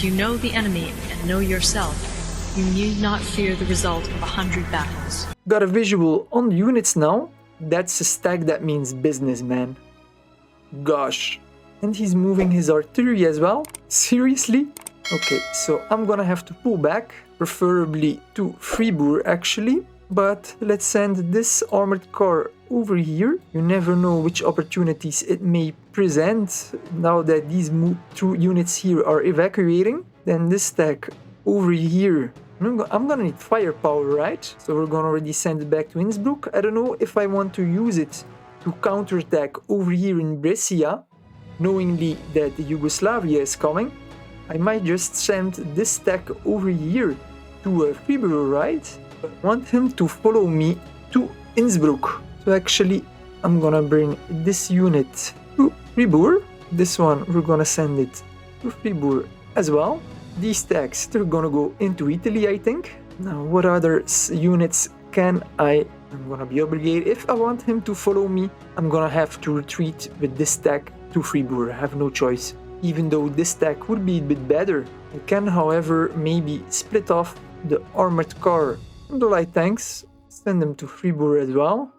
If you know the enemy and know yourself, you need not fear the result of 100 battles. Got a visual on the units now. That's a stack that means business, man. Gosh. And he's moving his artillery as well? Seriously? Okay, so I'm gonna have to pull back, preferably to Fribourg actually. But let's send this armored car over here. You never know which opportunities it may present now that these two units here are evacuating. Then this stack over here. I'm gonna need firepower, right? So we're gonna already send it back to Innsbruck. I don't know if I want to use it to counterattack over here in Brescia, knowingly that Yugoslavia is coming. I might just send this stack over here to Fribourg, right? I want him to follow me to Innsbruck. So actually, I'm gonna bring this unit to Fribourg. This one, we're gonna send it to Fribourg as well. These stacks, they're gonna go into Italy, I think. Now, what other units can I'm gonna be obligated. If I want him to follow me, I'm gonna have to retreat with this stack to Fribourg. I have no choice. Even though this stack would be a bit better. I can, however, maybe split off the armored car and the light tanks, send them to Fribourg as well.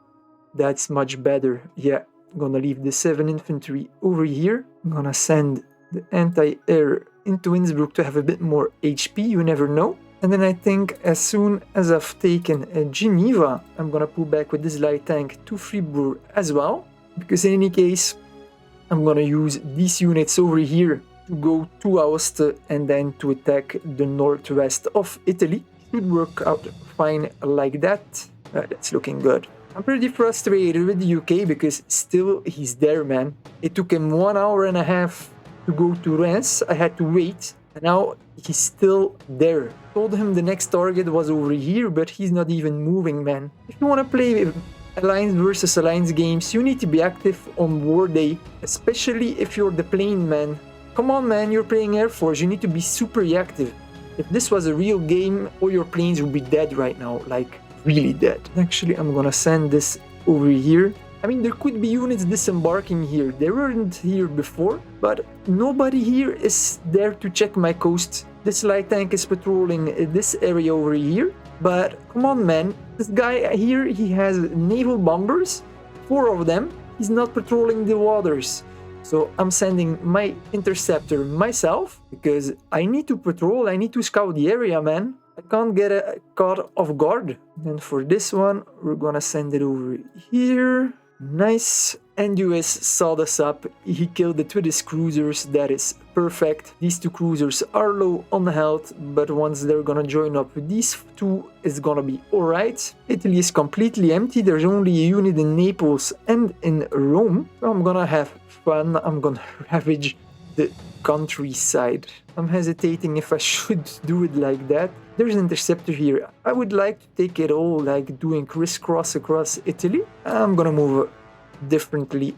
That's much better. Yeah, I'm gonna leave the 7 infantry over here. I'm gonna send the anti-air into Innsbruck to have a bit more HP, you never know. And then I think as soon as I've taken Geneva, I'm gonna pull back with this light tank to Fribourg as well. Because in any case, I'm gonna use these units over here to go to Aoste and then to attack the northwest of Italy. Should work out fine like that. That's looking good. I'm pretty frustrated with the UK because still he's there, man. It took him 1 hour and a half to go to Reims. I had to wait. And now he's still there. Told him the next target was over here, but he's not even moving, man. If you want to play Alliance versus Alliance games, you need to be active on War Day, especially if you're the plane man. Come on, man, you're playing Air Force, you need to be super active. If this was a real game, all your planes would be dead right now, like really dead. Actually, I'm gonna send this over here. I mean, there could be units disembarking here. They weren't here before, but nobody here is there to check my coast. This light tank is patrolling this area over here. But come on, man, this guy here, he has naval bombers, 4 of them. He's not patrolling the waters. So I'm sending my interceptor myself because I need to patrol, I need to scout the area, man. I can't get caught off guard. And for this one, we're gonna send it over here. Nice. And US saw this up. He killed it with his cruisers. That is perfect. These 2 cruisers are low on health, but once they're gonna join up with these 2, it's gonna be alright. Italy is completely empty. There's only a unit in Naples and in Rome. So I'm gonna have fun. I'm gonna ravage the countryside. I'm hesitating if I should do it like that. There's an interceptor here. I would like to take it all, like doing crisscross across Italy. I'm gonna move differently.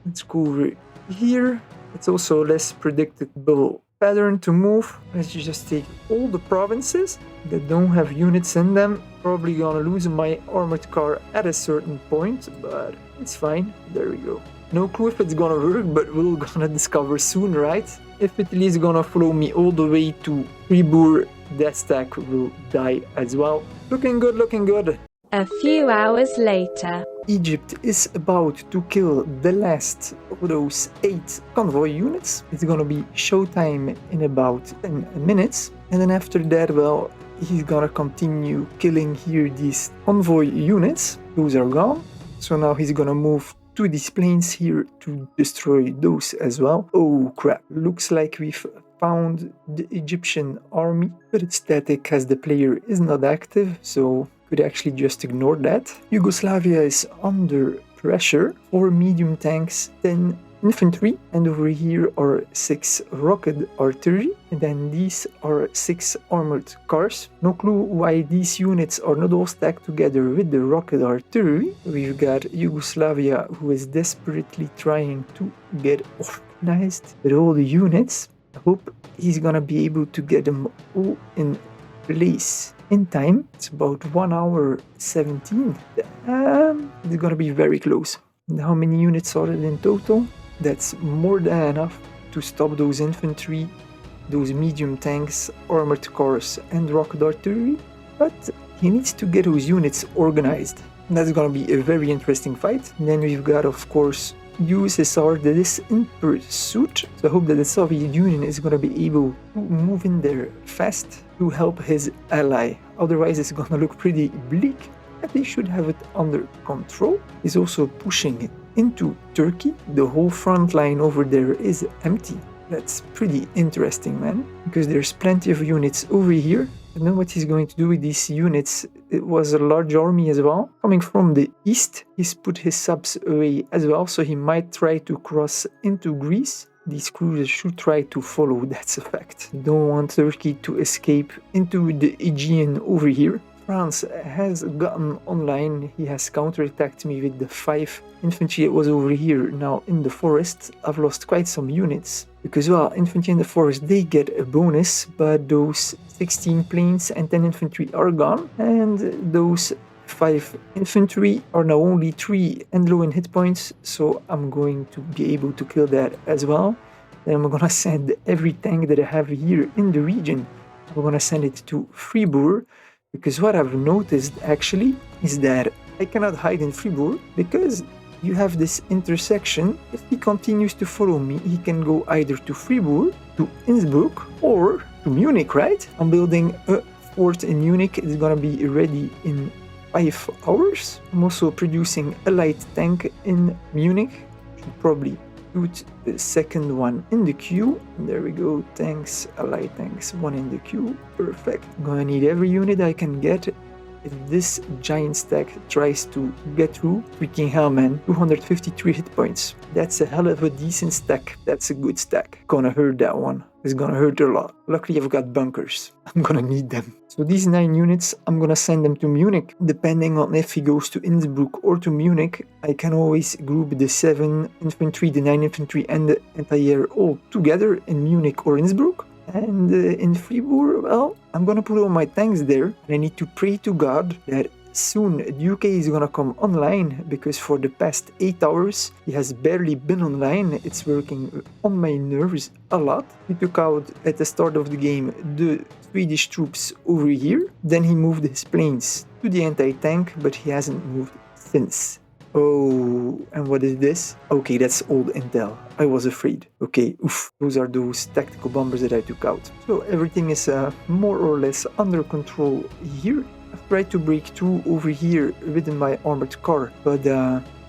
Let's go over here. It's also less predictable pattern to move. Let's just take all the provinces that don't have units in them. Probably gonna lose my armored car at a certain point, but it's fine. There we go. No clue if it's gonna work, but we're gonna discover soon, right? If Italy is gonna follow me all the way to Fribourg, that stack will die as well. Looking good, looking good. A few hours later. Egypt is about to kill the last of those 8 convoy units. It's gonna be showtime in about 10 minutes. And then after that, well, he's gonna continue killing here these convoy units. Those are gone. So now he's gonna move to these planes here to destroy those as well. Oh crap, looks like we've found the Egyptian army, but it's static as the player is not active, so could actually just ignore that. Yugoslavia is under pressure. 4 medium tanks, 10 infantry, and over here are 6 rocket artillery, and then these are 6 armored cars. No clue why these units are not all stacked together with the rocket artillery. We've got Yugoslavia, who is desperately trying to get organized with all the units. I hope he's gonna be able to get them all in place in time. It's about 1 hour 17. It's gonna be very close. And how many units are it in total? That's more than enough to stop those infantry those medium tanks, armored cars, and rocket artillery, but he needs to get those units organized. That's gonna be a very interesting fight. And then we've got, of course, USSR that is in pursuit. So I hope that the Soviet Union is gonna be able to move in there fast to help his ally. Otherwise, it's gonna look pretty bleak. But they should have it under control. He's also pushing into Turkey. The whole front line over there is empty. That's pretty interesting, man, because there's plenty of units over here. I don't know what he's going to do with these units. It was a large army as well. Coming from the east, he's put his subs away as well, so he might try to cross into Greece. These cruisers should try to follow, that's a fact. Don't want Turkey to escape into the Aegean over here. France has gotten online. He has counterattacked me with the 5 infantry that was over here. Now in the forest, I've lost quite some units. Because, well, infantry in the forest, they get a bonus, but those 16 planes and 10 infantry are gone. And those 5 infantry are now only 3 and low in hit points, so I'm going to be able to kill that as well. Then I'm gonna send every tank that I have here in the region. I'm gonna send it to Fribourg. Because what I've noticed actually is that I cannot hide in Fribourg because you have this intersection. If he continues to follow me, he can go either to Fribourg, to Innsbruck, or to Munich, right? I'm building a fort in Munich. It's gonna be ready in 5 hours. I'm also producing a light tank in Munich. Should probably put the second one in the queue. There we go, tanks, allied tanks, 1 in the queue. Perfect. I'm gonna need every unit I can get. If this giant stack tries to get through, freaking hell, man, 253 hit points. That's a hell of a decent stack. That's a good stack. Gonna hurt that one. It's gonna hurt a lot. Luckily I've got bunkers. I'm gonna need them. So these 9 units, I'm gonna send them to Munich. Depending on if he goes to Innsbruck or to Munich, I can always group the 7 infantry, the 9 infantry and the entire all together in Munich or Innsbruck. And in Fribourg, well, I'm gonna put all my tanks there. And I need to pray to God that soon the UK is gonna come online, because for the past 8 hours he has barely been online. It's working on my nerves a lot. He took out at the start of the game the Swedish troops over here. Then he moved his planes to the anti-tank, but he hasn't moved since. Oh, and what is this? Okay, that's old intel. I was afraid. Okay, oof. Those are those tactical bombers that I took out. So everything is more or less under control here. I've tried to break through over here within my armored car, but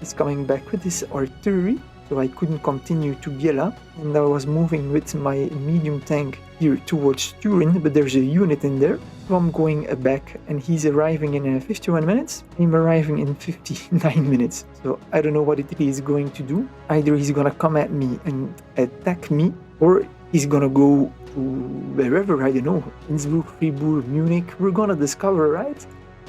it's coming back with his artillery. So I couldn't continue to Biela, and I was moving with my medium tank here towards Turin, but there's a unit in there. So I'm going back, and he's arriving in 51 minutes. I'm arriving in 59 minutes. So I don't know what it is going to do. Either he's gonna come at me and attack me, or he's gonna go to wherever, I don't know, Innsbruck, Fribourg, Munich. We're gonna discover, right?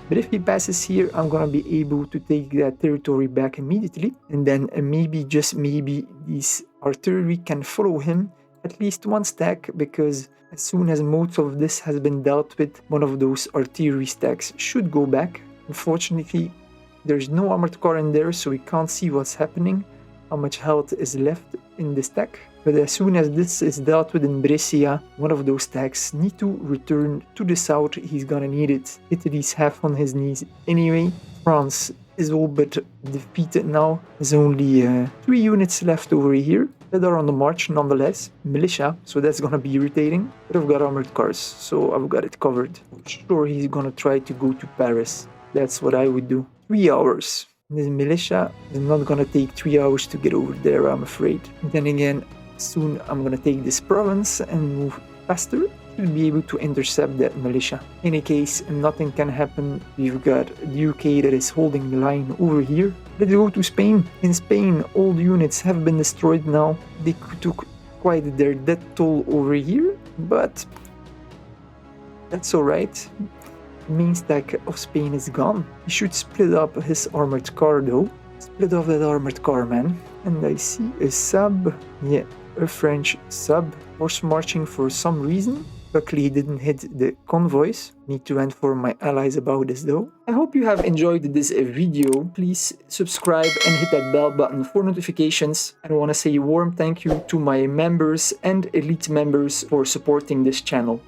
But if he passes here, I'm gonna be able to take that territory back immediately. And then maybe, just maybe, this artillery can follow him at least 1 stack, because as soon as most of this has been dealt with, one of those artillery stacks should go back. Unfortunately, there's no armored car in there, so we can't see what's happening, how much health is left in the stack. But as soon as this is dealt with in Brescia, one of those stacks need to return to the south. He's gonna need it. Italy's half on his knees anyway. France is all but defeated now. There's only 3 units left over here that are on the march nonetheless. Militia, so that's gonna be irritating. But I've got armored cars, so I've got it covered. I'm sure he's gonna try to go to Paris. That's what I would do. 3 hours. This militia is not gonna take 3 hours to get over there, I'm afraid. And then again, soon I'm gonna take this province and move faster. Should be able to intercept that militia. In any case, nothing can happen. We've got the UK that is holding the line over here. Let's go to Spain. In Spain, all the units have been destroyed now. They took quite their death toll over here, but that's alright. The main stack of Spain is gone. He should split up his armored car though. Split off that armored car, man. And I see a sub. Yeah, a French sub. Horse marching for some reason. Luckily, he didn't hit the convoys. Need to inform my allies about this though. I hope you have enjoyed this video. Please subscribe and hit that bell button for notifications. And I want to say a warm thank you to my members and elite members for supporting this channel.